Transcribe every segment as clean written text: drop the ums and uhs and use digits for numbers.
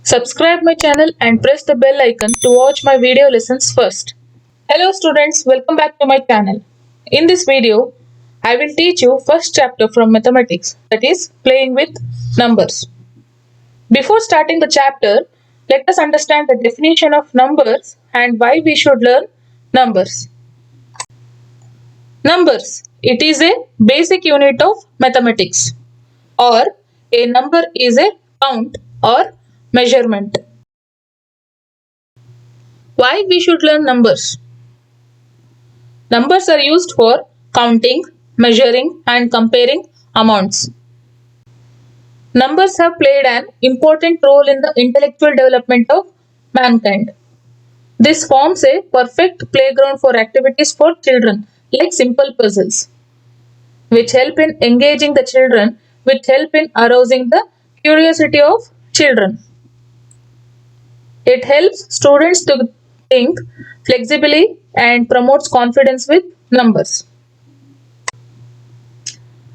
Subscribe my channel and press the bell icon to watch my video lessons first. Hello students, welcome back to my channel. In this video, I will teach you first chapter from mathematics, that is playing with numbers. Before starting the chapter, let us understand the definition of numbers and why we should learn numbers. Numbers. It is a basic unit of mathematics, or a number is a count or measurement. Why we should learn numbers? Numbers are used for counting, measuring and comparing amounts. Numbers have played an important role in the intellectual development of mankind. This forms a perfect playground for activities for children like simple puzzles, which help in engaging the children, which help in arousing the curiosity of children. It helps students to think flexibly and promotes confidence with numbers.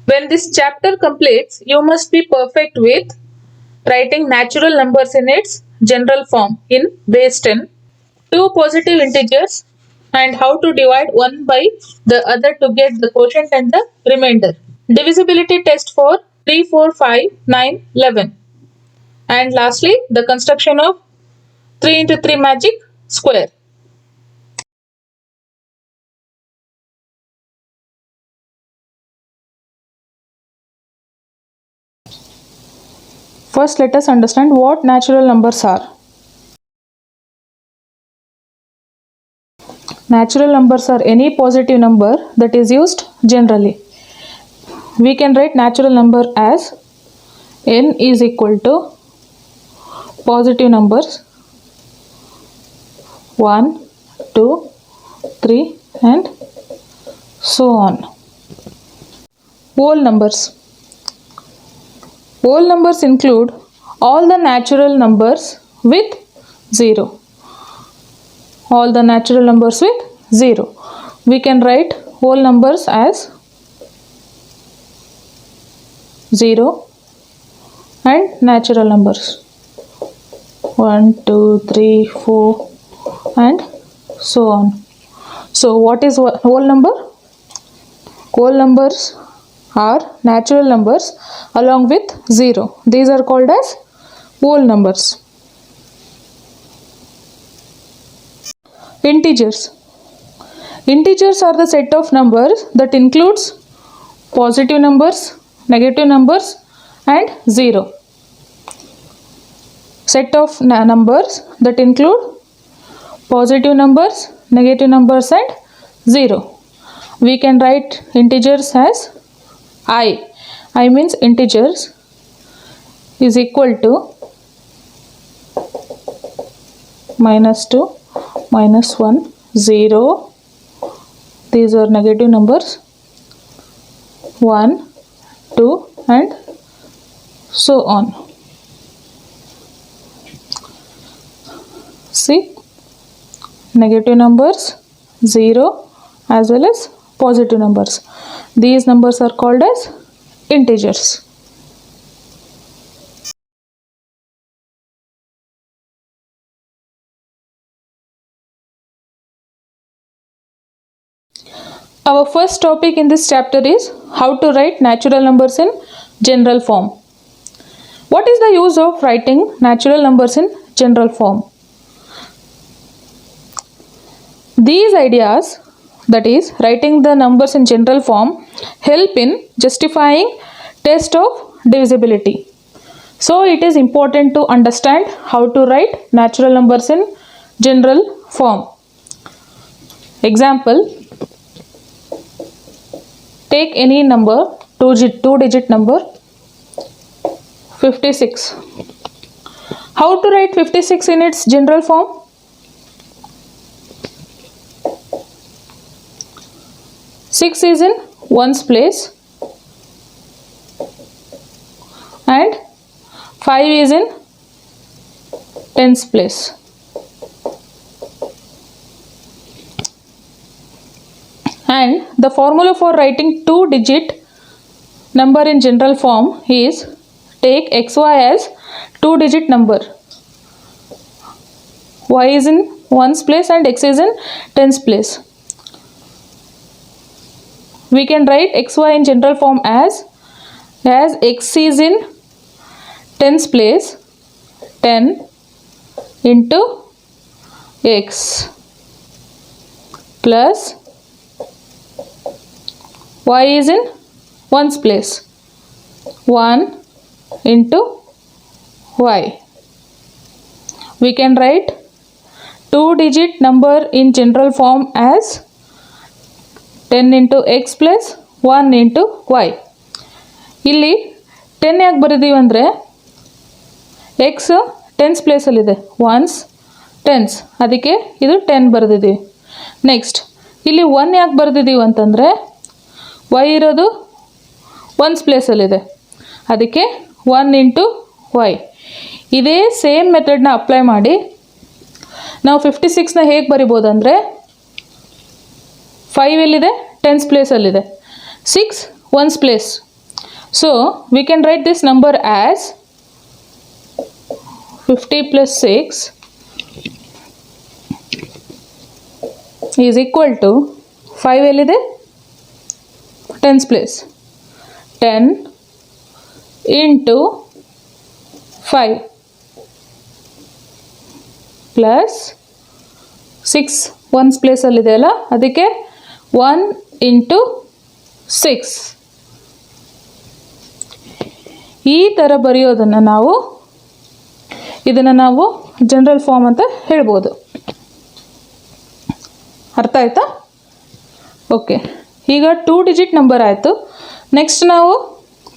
When this chapter completes, you must be perfect with writing natural numbers in its general form in base 10, two positive integers, and how to divide one by the other to get the quotient and the remainder. Divisibility test for 3, 4, 5, 9, 11. And lastly, the construction of 3 into 3 magic square. First, let us understand what natural numbers are. Natural numbers are any positive number that is used generally. We can write natural number as n is equal to positive numbers 1, 2, 3 and so on. Whole numbers. Whole numbers include all the natural numbers with 0. All the natural numbers with 0. We can write whole numbers as 0 and natural numbers 1, 2, 3, 4 and so on. So what is whole number? Whole numbers are natural numbers along with 0. These are called as whole numbers. Integers. Integers are the set of numbers that includes positive numbers, negative numbers and 0. Set of numbers that include positive numbers, negative numbers and 0. We can write integers as I. I means integers is equal to -2, -1, 0. These are negative numbers 1, 2 and so on. See, negative numbers 0 as well as positive numbers. These numbers are called as integers. Our first topic in this chapter is how to write natural numbers in general form. What is the use of writing natural numbers in general form? These ideas, that is writing the numbers in general form, help in justifying test of divisibility. So it is important to understand how to write natural numbers in general form. Example, take any number, two-digit number, 56. How to write 56 in its general form? Six is in ones place and 5 is in tens place. And the formula for writing two-digit number in general form is take xy as two-digit number y is in 1's place and x is in 10's place. We can write xy in general form as x is in 10's place, 10 into x plus y is in 1's place, 1 into y. We can write 2-digit number in general form as 10 into x plus 1 into y. ಇಲ್ಲಿ 10 ಯಾಕೆ ಬರೆದೀವಿ ಅಂದರೆ X 10's ಪ್ಲೇಸಲ್ಲಿದೆ, 1's 10's, ಅದಕ್ಕೆ ಇದು 10 ಬರೆದಿದ್ದೀವಿ. Next ಇಲ್ಲಿ 1 ಯಾಕೆ ಬರೆದಿದ್ದೀವಿ ಅಂತಂದರೆ y ಇರೋದು 1's ಪ್ಲೇಸಲ್ಲಿದೆ, ಅದಕ್ಕೆ 1 ಇಂಟು y. ಇದೇ ಸೇಮ್ ಮೆಥಡ್ನ ಅಪ್ಲೈ ಮಾಡಿ ನಾವು 56ನ ಹೇಗೆ ಬರಿಬೋದು ಅಂದರೆ 5 ಎಲ್ಲಿದೆ, 10's ಪ್ಲೇಸಲ್ಲಿದೆ, 6 1's place. So we can write this number as 50 plus 6 is equal to 5 ಎಲ್ಲಿದೆ, 10's place, 10 into 5 plus 6 1's ಪ್ಲೇಸಲ್ಲಿದೆ ಅಲ್ಲ, ಅದಕ್ಕೆ 1 into 6. ಈ ಥರ ಬರೆಯೋದನ್ನು ಇದನ್ನು ನಾವು ಜನರಲ್ ಫಾರ್ಮ್ ಅಂತ ಹೇಳ್ಬೋದು. ಅರ್ಥ ಆಯ್ತಾ? ಓಕೆ, ಈಗ 2-digit ನಂಬರ್ ಆಯಿತು. ನೆಕ್ಸ್ಟ್ ನಾವು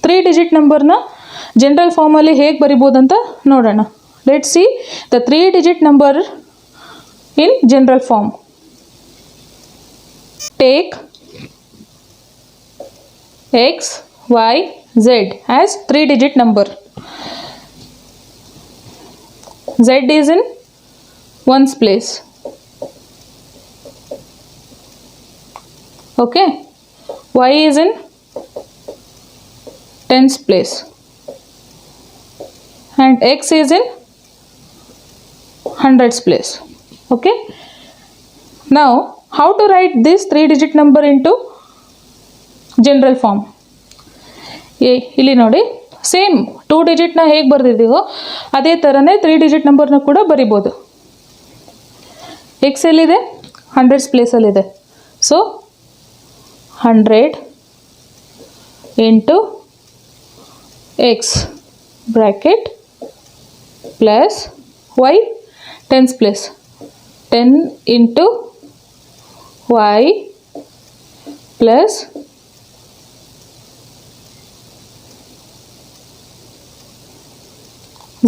3-digit ನಂಬರ್ನ ಜನರಲ್ ಫಾರ್ಮಲ್ಲಿ ಹೇಗೆ ಬರಿಬೋದು ಅಂತ ನೋಡೋಣ. Let's see the 3-digit number in general form. Take x, y, z as 3-digit number. Z is in 1's place. Okay, y is in 10's place and x is in 100's place. Okay, now how to write this 3-digit number into general form? ಇಲ್ಲಿ ನೋಡಿ, same 2-digitನ ಹೇಗೆ ಬರೆದಿದ್ದೀವೋ ಅದೇ ಥರನೇ 3-digit ನಂಬರ್ನ ಕೂಡ ಬರಿಬೋದು. X ಎಲ್ಲಿದೆ, 100's ಪ್ಲೇಸಲ್ಲಿದೆ, so 100 into x bracket plus y 10's place, 10 into y plus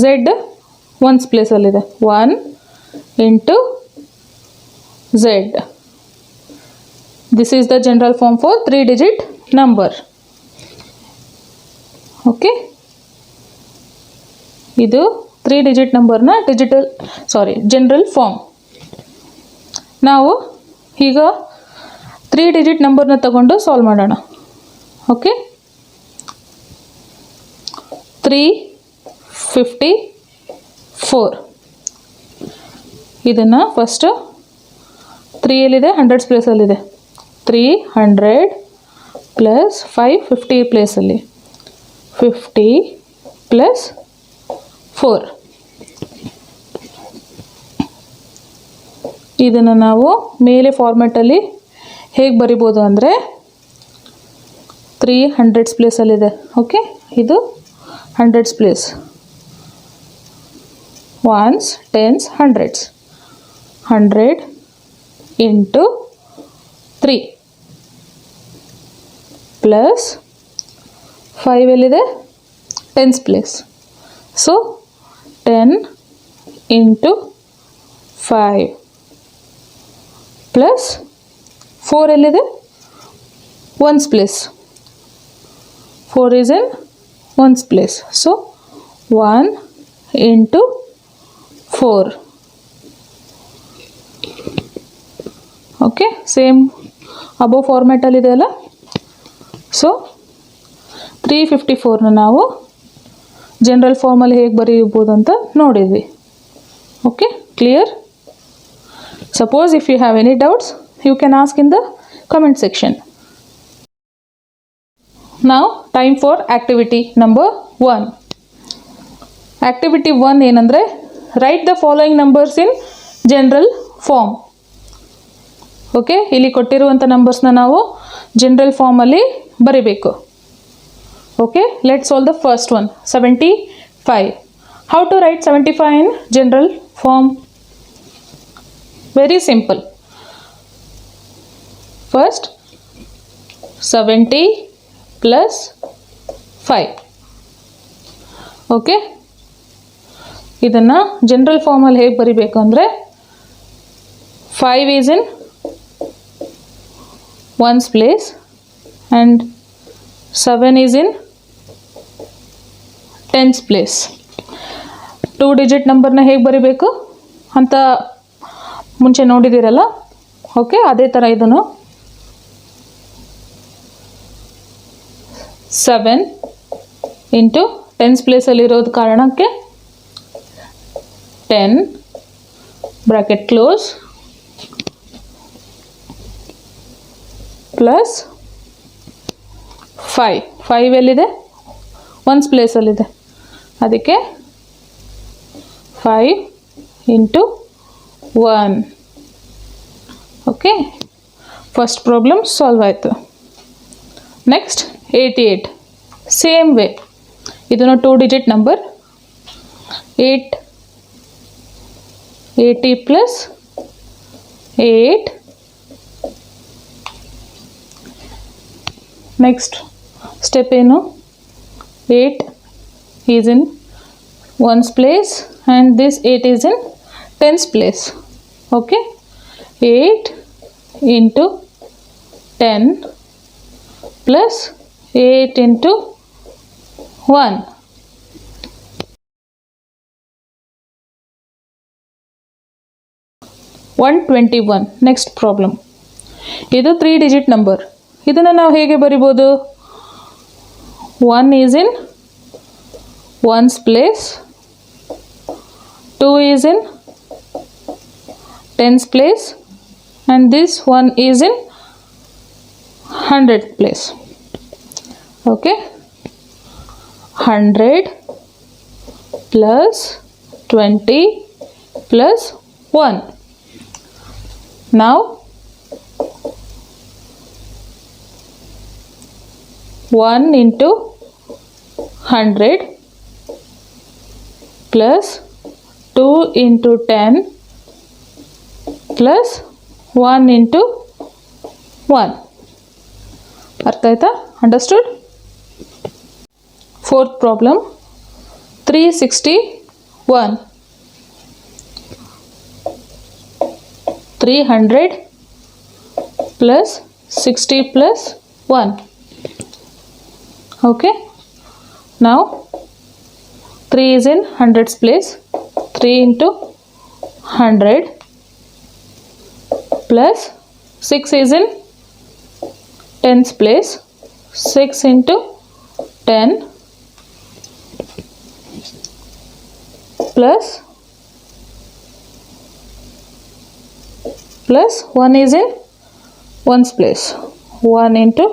z 1's ಪ್ಲೇಸಲ್ಲಿದೆ, 1 into z. This is the general form for 3-digit number. Okay, ಇದು 3-digit ನಂಬರ್ನ ಜನರಲ್ ಫಾರ್ಮ್. ನಾವು ಈಗ 3-digit ನಂಬರ್ನ ತಗೊಂಡು ಸಾಲ್ವ್ ಮಾಡೋಣ. ಓಕೆ, 354. ಇದನ್ನು ಫಸ್ಟು 3 ಎಲ್ಲಿದೆ, 100's ಪ್ಲೇಸಲ್ಲಿದೆ, 300 ಪ್ಲಸ್ 550 ಪ್ಲೇಸಲ್ಲಿ, 50 ಪ್ಲಸ್ 4. ಇದನ್ನು ನಾವು ಮೇಲೆ ಫಾರ್ಮ್ಯಾಟಲ್ಲಿ ಹೇಗೆ ಬರಿಬೋದು ಅಂದರೆ 300's ಪ್ಲೇಸಲ್ಲಿದೆ. ಓಕೆ, ಇದು 100's place, 1's 10's 100's, 100 into 3 plus 5 ಎಲ್ಲಿದೆ, 10's place, so 10 into 5 plus 4 ಎಲ್ಲಿದೆ, 1's place, 4 is in 1's place, so 1 into 4. Okay, same above ಫಾರ್ಮ್ಯಾಟಲ್ಲಿದೆ ಅಲ್ಲ. ಸೊ 354ನ ನಾವು ಜನರಲ್ ಫಾರ್ಮಲ್ಲಿ ಹೇಗೆ ಬರೀಬೋದು ಅಂತ ನೋಡಿದ್ವಿ. Okay, clear? Suppose if you have any doubts, you can ask in the comment section. Now time for activity number 1. Activity 1 ಏನಂದ್ರೆ write the following numbers in general form. Okay, ಇಲ್ಲಿ ಕೊಟ್ಟಿರುವಂಥ ನಂಬರ್ಸ್ನ ನಾವು ಜನರಲ್ ಫಾರ್ಮಲ್ಲಿ ಬರಿಬೇಕು. Okay, let's solve the first one, 75. How to write 75 in general form? Very simple. First 70 plus 5. Okay, ಇದನ್ನು ಜನರಲ್ ಫಾರ್ಮಲ್ಲಿ ಹೇಗೆ ಬರಿಬೇಕು ಅಂದರೆ 5 is in ones place and 7 is in tens place. 2 digit ನಂಬರ್ನ ಹೇಗೆ ಬರಿಬೇಕು ಅಂತ ಮುಂಚೆ ನೋಡಿದ್ದೀರಲ್ಲ. ಓಕೆ, ಅದೇ ಥರ ಇದನ್ನು 7 ಇಂಟು ಟೆನ್ಸ್ ಪ್ಲೇಸಲ್ಲಿರೋದು ಕಾರಣಕ್ಕೆ 10 ಬ್ರಾಕೆಟ್ ಕ್ಲೋಸ್ ಪ್ಲಸ್ 5 ಎಲ್ಲಿದೆ? ಒನ್ಸ್ ಪ್ಲೇಸಲ್ಲಿದೆ, ಅದಕ್ಕೆ 5 into 1. Okay, first problem solve ಆಯಿತು. ನೆಕ್ಸ್ಟ್ 88. ಸೇಮ್ ವೇ, ಇದನ್ನು 2 digit number. 80 plus 8. Next step ಏನು? 8 is in once place and this 8 is in tense place. Okay, 8 into 10 plus 8 into 1. $121. Next problem, ಇದು 3 digit number. ಇದನ್ನು ನಾವು ಹೇಗೆ ಬರಿಬೋದು? 1 is in once place, 2 is in tense place and this 1 is in 100 place. Okay, 100 plus 20 plus 1. Now 1 into 100 plus 2 into 10 plus 1 into 1. ಅರ್ಥ ಆಯ್ತಾ? Understood? Fourth problem 361. 300 plus 60 plus 1. Okay, now 3 is in hundreds place. 3 into 100 plus 6 is in tens place. 6 into 10 plus 1 is in ones place. 1 into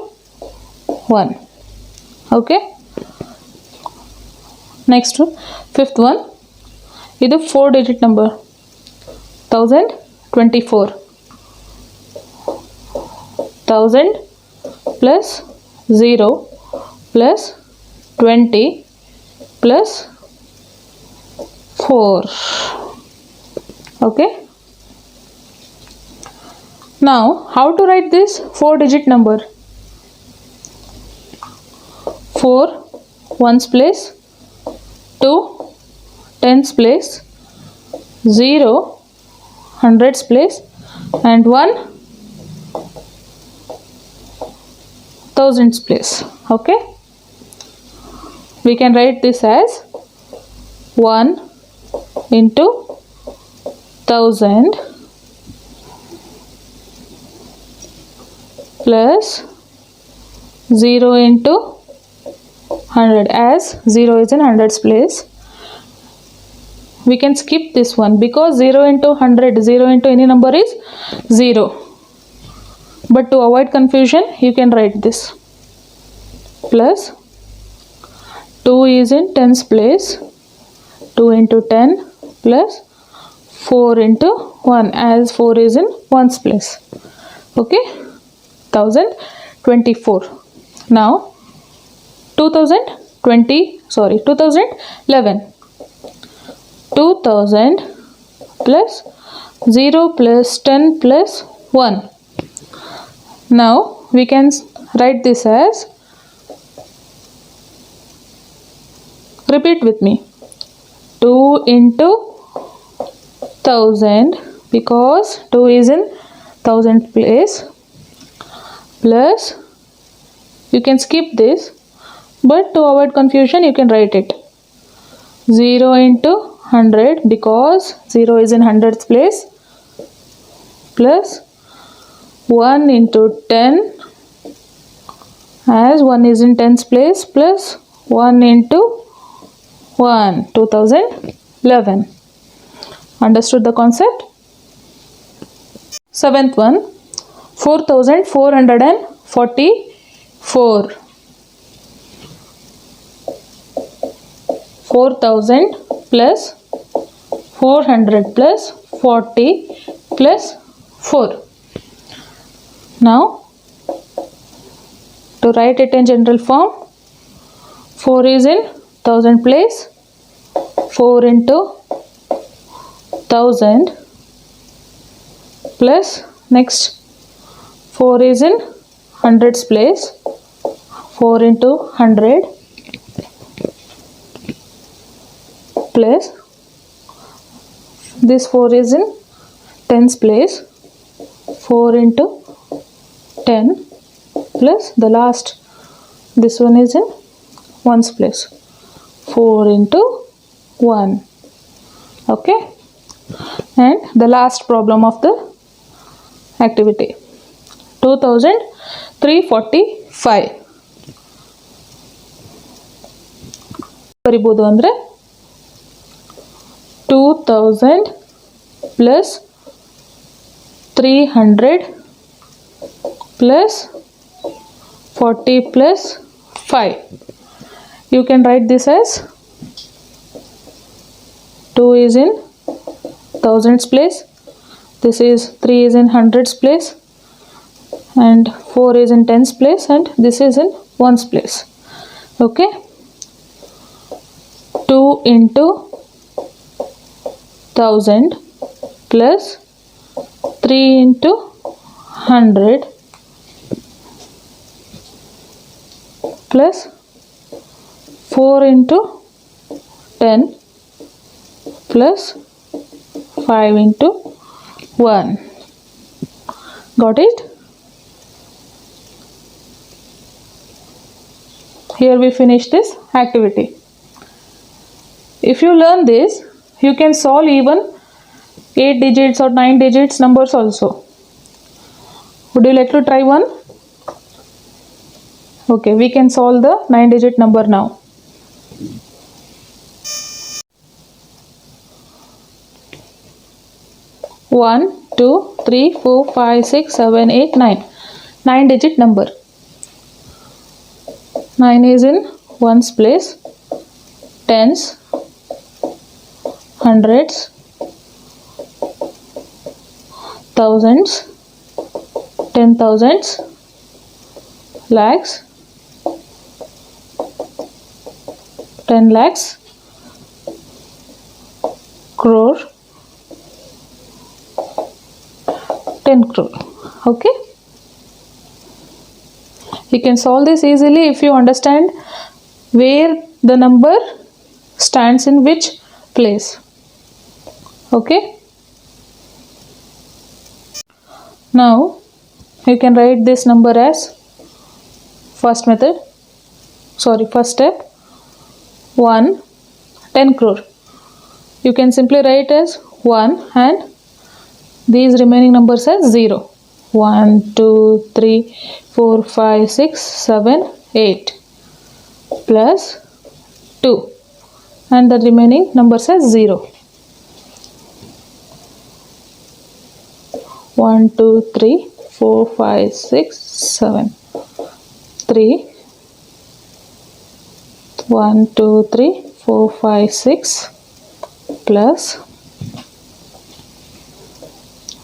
1. Okay, next one, fifth one, ಇದು 4 digit number, 1024. 1000 plus 0 plus 20 plus 4. Okay, now how to write this 4 digit number? 4 ones place, 2 tens place, 0 hundreds place and 1 thousands place. Okay, we can write this as 1 into 1000 plus 0 into 100, as 0 is in hundreds place we can skip this one because 0 into 100, 0 into any number is 0. But to avoid confusion, you can write this. Plus 2 is in tens place, 2 into 10 plus 4 into 1 as 4 is in ones place. Okay, 1024. Now 2011. 2000 plus 0 plus 10 plus 1. Now we can write this as, repeat with me, 2 into 1000 because 2 is in 1000 place, plus, you can skip this, but to avoid confusion you can write it, 0 into 100 because 0 is in hundreds place, plus 1 into 10 as 1 is in tens place, plus 1 into 1, 2011. Understood the concept? Seventh one, 4444. 4000 plus 400 plus 40 plus 4. Now to write it in general form, 4 is in 1000 place, 4 into 1000 plus next 4 is in hundreds place, 4 into 100 plus this 4 is in tens place, 4 into 10 plus the last, this one is in ones place, 4 into 1. Okay, and the last problem of the activity, 2345. ಬರಿಬೋದು ಅಂದರೆ 2000 plus 300 plus 40 plus 5. You can write this as 2 is in thousands place, this is 3 is in hundreds place, and 4 is in tens place, and this is in ones place. Okay, 2 into 1000 plus 3 into 100 plus 4 into 10 plus 5 into 1. Got it? Here we finish this activity. If you learn this, you can solve even 8 digits or 9 digits numbers also. Would you like to try one? Okay, we can solve the 9 digit number now. 1, 2, 3, 4, 5, 6, 7, 8, 9. 9 digit number. 9 is in ones place, tens, hundreds, thousands, 10,000s, lakhs, 10 lakhs, crore, 10 crore. Okay, you can solve this easily if you understand where the number stands in which place. Okay, now you can write this number as first step 1, 10 crore. You can simply write as 1 and these remaining numbers as 0. 1, 2, 3, 4, 5, 6, 7, 8 plus 2 and the remaining numbers as 0. 1 2 3 4 5 6 7 3 1 2 3 4 5 6 plus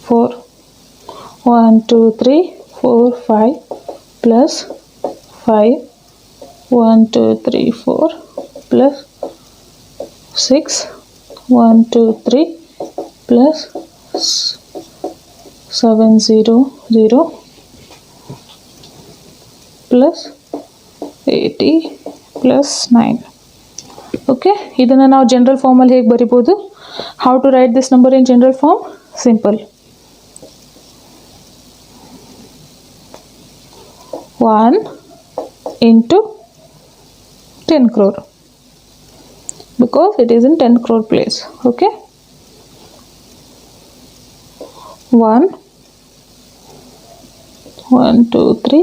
4 1 2 3 4 5 plus 5 1 2 3 4 plus 6 1 2 3 plus 7 0 0 plus 80 plus 9. Okay, ಇದನ್ನು ನಾವು general ಫಾರ್ಮಲ್ಲಿ ಹೇಗೆ ಬರಿಬೋದು? How to write this number in general form? Simple. 1 into 10 crore because it is in 10 crore place. Okay, 1 1 2 3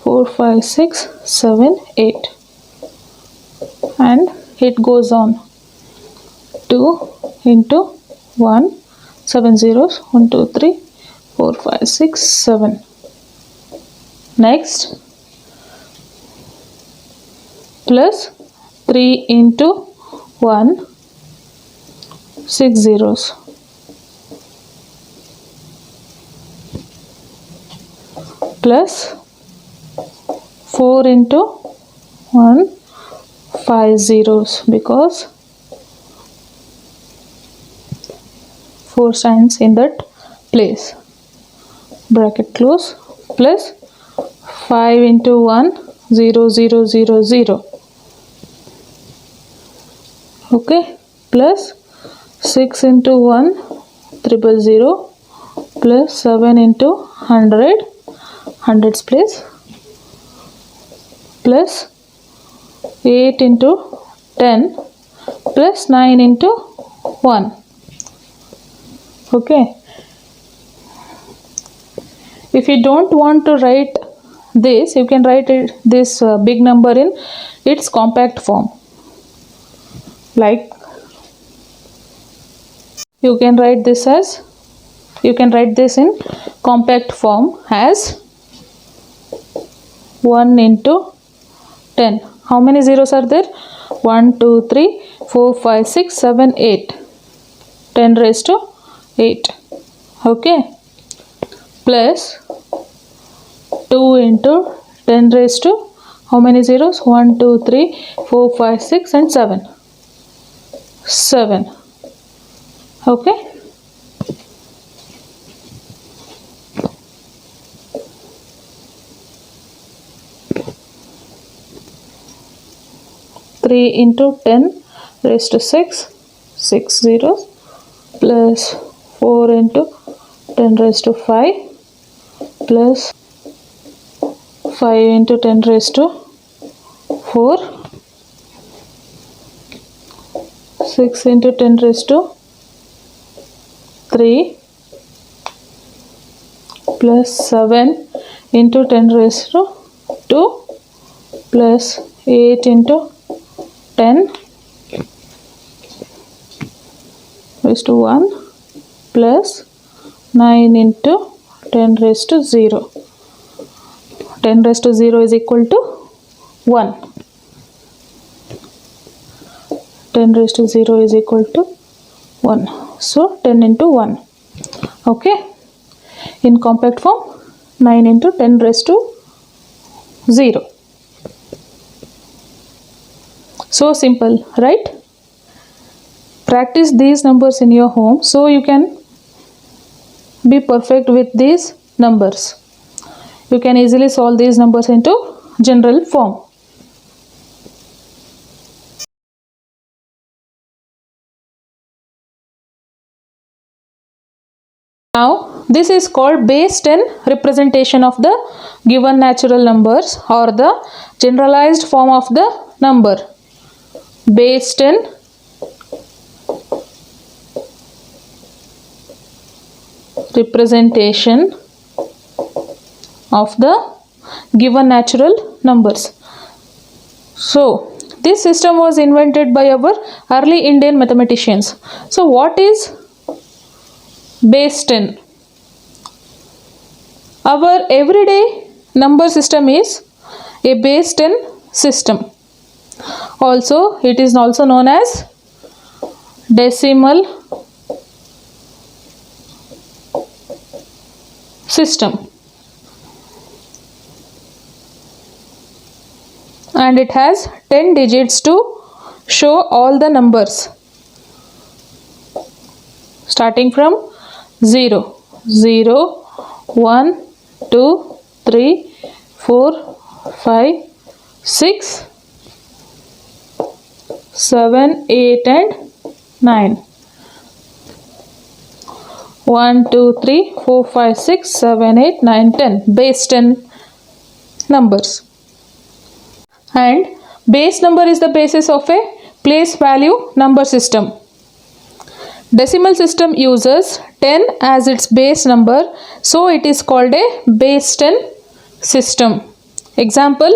4 5 6 7 8 and it goes on 2 into 1 7 zeros 1 2 3 4 5 6 7. Next, plus 3 into 1 6 zeros plus 4 into 1 5 zeros because 4 stands in that place, bracket close, plus 5 into 1 0 0 0 0. Okay, plus 6 into 1 triple 0 plus 7 into 100 hundreds place plus 8 into 10 plus 9 into 1. Okay, if you don't want to write this, you can write this big number in its compact form. Like you can write this in compact form as 1 into 10. How many zeros are there? 1 2 3 4 5 6 7 8. 10 raised to 8. Okay, plus 2 into 10 raised to how many zeros? 1 2 3 4 5 6 and 7. 7. Okay, three into 10 raised to 6 zeros plus 4 into 10 raised to 5 plus 5 into 10 raised to 4 6 into 10 raised to 3 plus 7 into 10 raised to 2 plus 8 into 10 raised to 1 plus 9 into 10 raised to 0. 10 raised to 0 is equal to 1. 10 raised to 0 is equal to 1. So 10 into 1. Okay, in compact form 9 into 10 raised to 0. So simple, right? Practice these numbers in your home so you can be perfect with these numbers. You can easily solve these numbers into general form. Now this is called base 10 representation of the given natural numbers or the generalized form of the number. Base 10 representation of the given natural numbers. So this system was invented by our early Indian mathematicians. So what is base 10? Our everyday number system is a base 10 system. Also, it is also known as decimal system, and it has 10 digits to show all the numbers starting from 0, 0, 1, 2, 3, 4, 5, 6, 7, 8 and 9. 1, 2, 3, 4, 5, 6, 7, 8, 9, 10. Base 10 numbers. And base number is the basis of a place value number system. Decimal system uses 10 as its base number, so it is called a base 10 system. Example,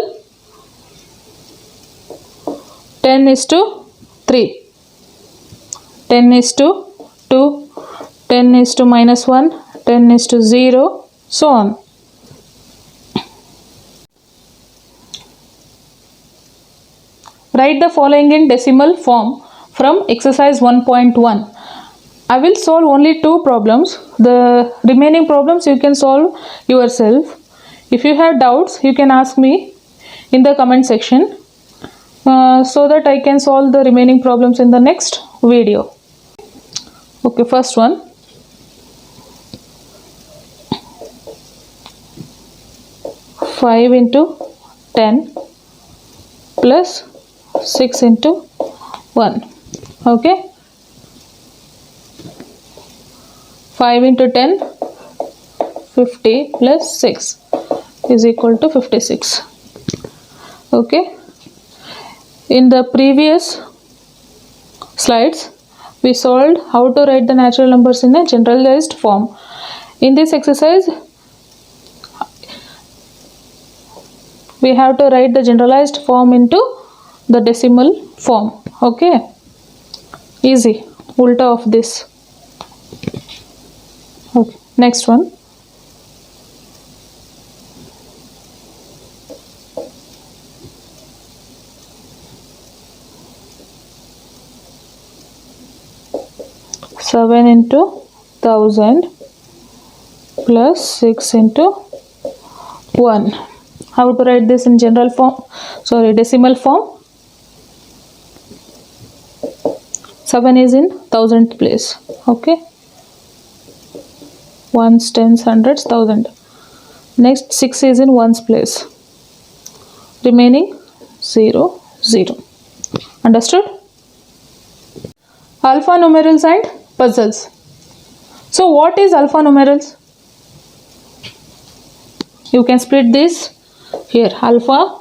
10 is to 3, 10 is to 2, 10 is to minus 1, 10 is to 0, so on. Write the following in decimal form from exercise 1.1. I will solve only 2 problems. The remaining problems you can solve yourself. If you have doubts, you can ask me in the comment section so that I can solve the remaining problems in the next video. Okay, first one. Five into 10 plus 6 into 1. Okay. 5 into 10, 50 plus 6 is equal to 56. Okay. In the previous slides, we solved how to write the natural numbers in a generalized form. In this exercise, we have to write the generalized form into the decimal form. Okay. Easy. Ulta of this. Okay, next one. Seven into 1000 plus 6 into 1. How to write this in general form? Sorry, decimal form. 7 is in thousandth place. Okay. Ones, tens, hundreds, thousand. Next 6 is in ones place. Remaining 0, 0. Understood? Alpha numerals and puzzles. So what is alpha numerals? You can split this here, alpha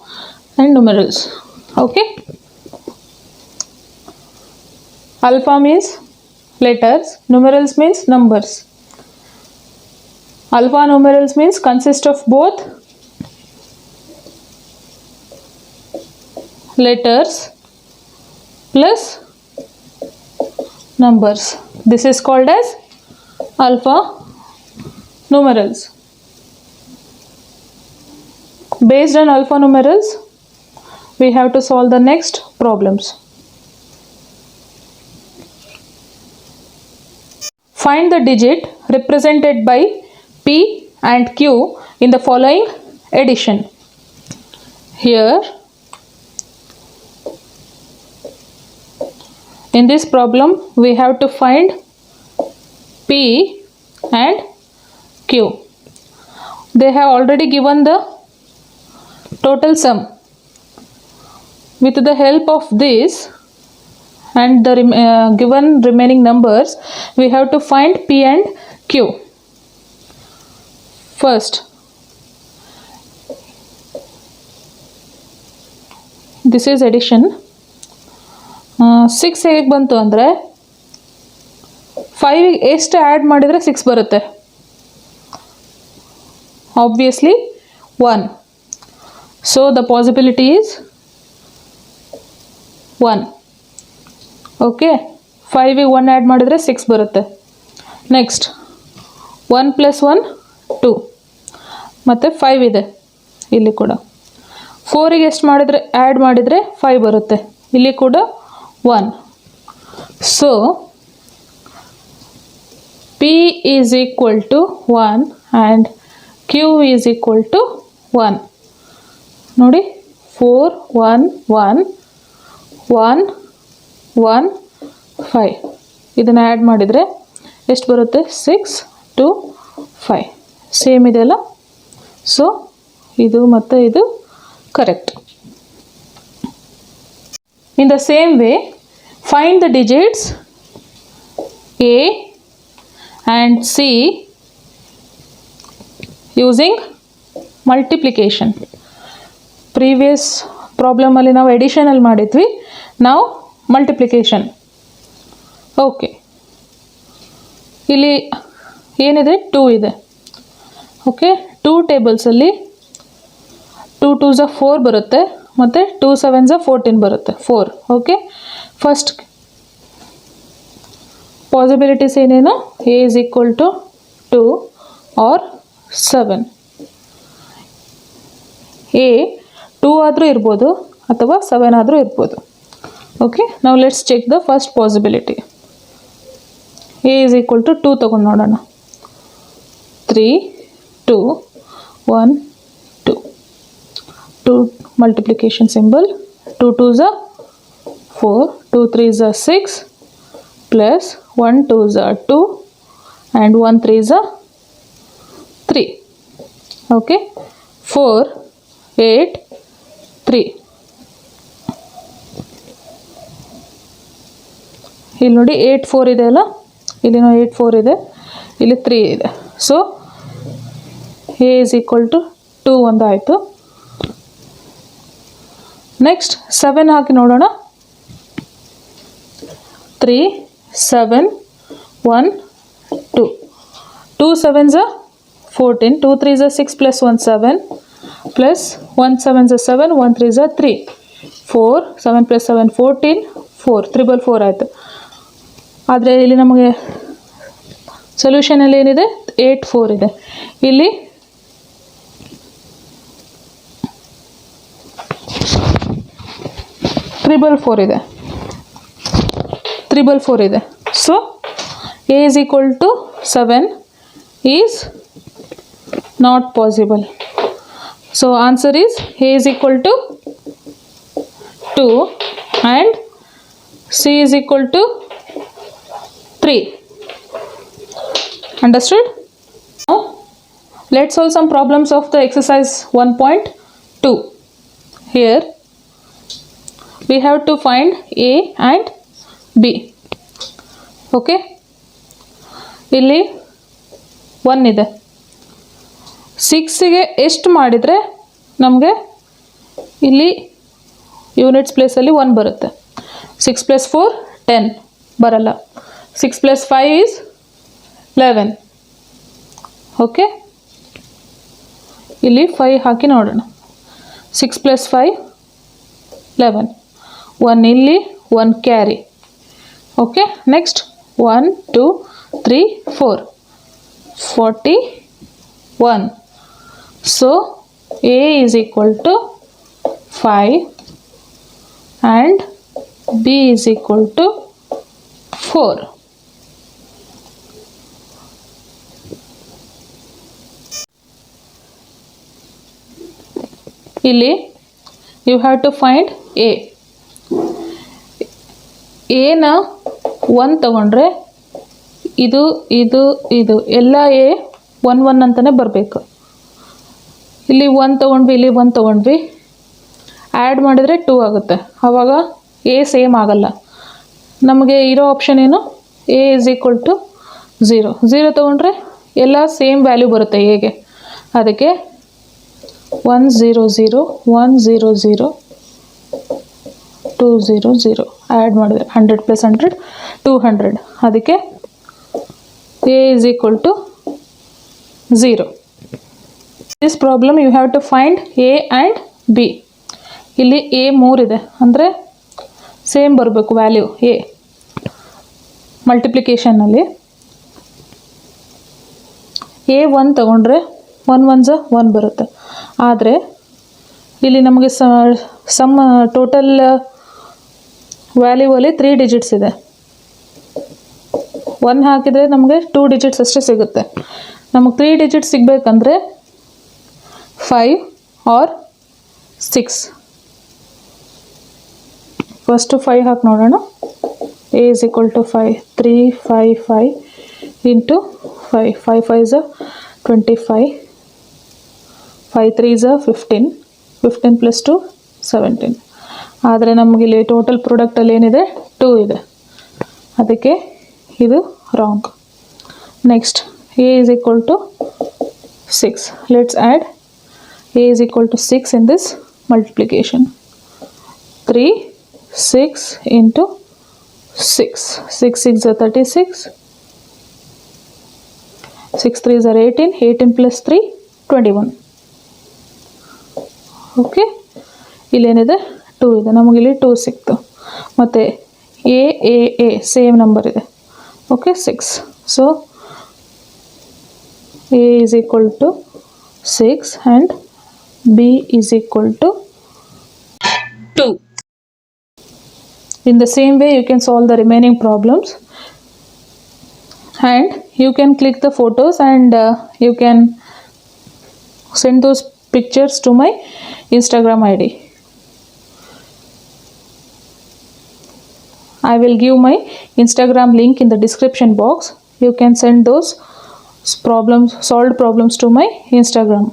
and numerals. Okay. Alpha means letters, numerals means numbers. Alpha numerals means consist of both letters plus numbers. This is called as alpha numerals. Based on alpha numerals, we have to solve the next problems. Find the digit represented by P and Q in the following addition. Here, in this problem, we have to find P and Q. They have already given the total sum. With the help of this and the given remaining numbers, we have to find P and Q. First, this is addition. 6 ಹೇಗೆ ಬಂತು ಅಂದರೆ 5 ಎಷ್ಟು add ಮಾಡಿದರೆ 6 ಬರುತ್ತೆ? Obviously 1. So the possibility is 1. Okay, 5 ಗೆ 1 add ಮಾಡಿದರೆ 6 ಬರುತ್ತೆ. Next 1 plus 1 2. ಮತ್ತು 5 ಇದೆ ಇಲ್ಲಿ ಕೂಡ. 4ಗೆ ಎಷ್ಟು ಮಾಡಿದರೆ ಆ್ಯಡ್ ಮಾಡಿದರೆ 5 ಬರುತ್ತೆ. ಇಲ್ಲಿ ಕೂಡ 1. So P is equal to 1 and Q is equal to 1. ನೋಡಿ 4 1 1 1 1 5 ಇದನ್ನು ಆ್ಯಡ್ ಮಾಡಿದರೆ ಎಷ್ಟು ಬರುತ್ತೆ? 6 2 5 ಸೇಮ್ ಇದೆಯಲ್ಲ. ಸೊ ಇದು ಮತ್ತು ಇದು correct. In the same way find the digits A and C using multiplication. Previous ಪ್ರಾಬ್ಲಮಲ್ಲಿ ನಾವು ಎಡಿಷನಲ್ಲಿ ಮಾಡಿದ್ವಿ, ನಾವು ಮಲ್ಟಿಪ್ಲಿಕೇಶನ್. ಓಕೆ, ಇಲ್ಲಿ ಏನಿದೆ? 2 ಇದೆ. ಓಕೆ, 2 ಟೇಬಲ್ಸಲ್ಲಿ 2 2s 4 ಬರುತ್ತೆ ಮತ್ತು 2 7s 14 ಬರುತ್ತೆ. 4. ಓಕೆ, ಫಸ್ಟ್ ಪಾಸಿಬಿಲಿಟೀಸ್ ಏನೇನು? A is equal to 2 or 7. A 2 ಆದರೂ ಇರ್ಬೋದು ಅಥವಾ 7 ಆದರೂ ಇರ್ಬೋದು. ಓಕೆ, ನಾವು let's check the first possibility. A is equal to 2 ತಗೊಂಡು ನೋಡೋಣ. 3 2 1 2 2 multiplication symbol. 2 2s 4 2 3s 6 plus 1 2s 2 and 1 3s 3. okay, 4 8 3. ಇಲ್ಲಿ ನೋಡಿ 8 4 ಇದೆ ಅಲ್ಲ, ಇಲ್ಲಿನೂ 8 4 ಇದೆ, ಇಲ್ಲಿ 3 ಇದೆ. So A is equal to 2 ಒಂದಾಯಿತು. ನೆಕ್ಸ್ಟ್ 7 ಹಾಕಿ ನೋಡೋಣ. 3 7 1 2 2 7s 14 2 3s 6 plus 1 7 plus 1 7s 7 1 3s 3 4 7 plus 7 14 4 3 4 ಆಯಿತು. ಆದರೆ ಇಲ್ಲಿ ನಮಗೆ ಸೊಲ್ಯೂಷನಲ್ಲಿ ಏನಿದೆ? 8 4 ಇದೆ. ಇಲ್ಲಿ ತ್ರಿಬಲ್ 4 ಇದೆ, 4 ಇದೆ. So A is equal to 7 is not possible. So answer is A is equal to 2 and C is equal to 3. Understood? Now let's solve some problems of the exercise 1.2. Here we have to find A and B. Okay, ಇಲ್ಲಿ 1 ಇದೆ. 6ಗೆ ಎಷ್ಟು ಮಾಡಿದರೆ ನಮಗೆ ಇಲ್ಲಿ units ಪ್ಲೇಸಲ್ಲಿ 1 ಬರುತ್ತೆ. 6 + 4 10 ಬರಲ್ಲ. 6 + 5 is 11. Okay, ಇಲ್ಲಿ 5 ಹಾಕಿ ನೋಡೋಣ. 6 + 5 11. 1 ಇಲ್ಲಿ 1 carry. Okay, next 1 2 3 4 41. So A is equal to 5 and B is equal to 4. ಇಲ್ಲಿ you have to find A. A ನ 1 ತಗೊಂಡ್ರೆ ಇದು ಇದು ಇದು ಎಲ್ಲ A 1 1 ಅಂತಲೇ ಬರಬೇಕು. ಇಲ್ಲಿ 1 ತೊಗೊಂಡ್ವಿ, ಇಲ್ಲಿ 1 ತೊಗೊಂಡ್ವಿ, ಆ್ಯಡ್ ಮಾಡಿದರೆ 2 ಆಗುತ್ತೆ. ಆವಾಗ A ಸೇಮ್ ಆಗಲ್ಲ. ನಮಗೆ ಇರೋ ಆಪ್ಷನ್ ಏನು? A is equal to 0. 0 ತೊಗೊಂಡ್ರೆ ಎಲ್ಲ ಸೇಮ್ ವ್ಯಾಲ್ಯೂ ಬರುತ್ತೆ Aಗೆ. ಅದಕ್ಕೆ 1 0 0 1 0 0 2 0 0 ಆ್ಯಡ್ ಮಾಡಿದರೆ 100 + 100 200. ಅದಕ್ಕೆ A is equal to 0. This problem you have to find A and B. ಇಲ್ಲಿ A 3 ಇದೆ ಅಂದರೆ ಸೇಮ್ ಬರಬೇಕು ವ್ಯಾಲ್ಯೂ A. ಮಲ್ಟಿಪ್ಲಿಕೇಶನ್ನಲ್ಲಿ A 1 ತಗೊಂಡ್ರೆ 1 1 1 ಬರುತ್ತೆ. ಆದರೆ ಇಲ್ಲಿ ನಮಗೆ ಸಮ್ ಟೋಟಲ್ ವ್ಯಾಲ್ಯೂವಲ್ಲಿ 3 ಡಿಜಿಟ್ಸ್ ಇದೆ. 1 ಹಾಕಿದರೆ ನಮಗೆ 2 ಡಿಜಿಟ್ಸ್ ಅಷ್ಟೇ ಸಿಗುತ್ತೆ. ನಮಗೆ 3 ಡಿಜಿಟ್ಸ್ ಸಿಗಬೇಕಂದ್ರೆ 5 ಆರ್ 6. ಫಸ್ಟು 5 ಹಾಕಿ ನೋಡೋಣ. A is equal to 5. 3 5 5 into 5. 5 5 is 25. 5 3 is 15. 15 plus 2 17. ಆದರೆ ನಮಗಿಲ್ಲಿ ಟೋಟಲ್ ಪ್ರಾಡಕ್ಟಲ್ಲಿ ಏನಿದೆ 2 ಇದೆ, ಅದಕ್ಕೆ ಇದು wrong. Next A is equal to 6. Let's add A is equal to 6 in this multiplication. 3 6 into 6. 6 6 are 36. 6 3 are 18. 18 plus 3 21. Okay, ಇಲ್ಲೇನಿದೆ 2 ಇದೆ, ನಮಗಿಲ್ಲಿ 2 ಸಿಕ್ತು. ಮತ್ತು ಎ ಸೇಮ್ ನಂಬರ್ ಇದೆ. Okay, 6. So A is equal to 6 and B is equal to 2. In the same way, you can solve the remaining problems, and you can click the photos and you can send those pictures to my Instagram ID. I will give my Instagram link in the description box. You can send those solved problems to my Instagram.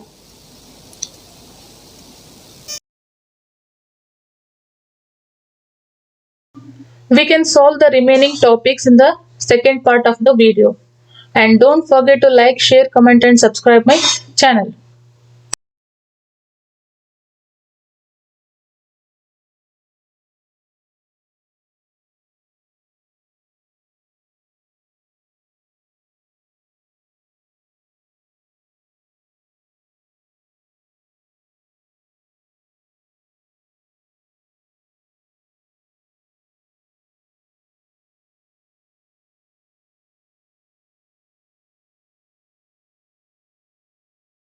We can solve the remaining topics in the second part of the video. And don't forget to like, share, comment and subscribe my channel.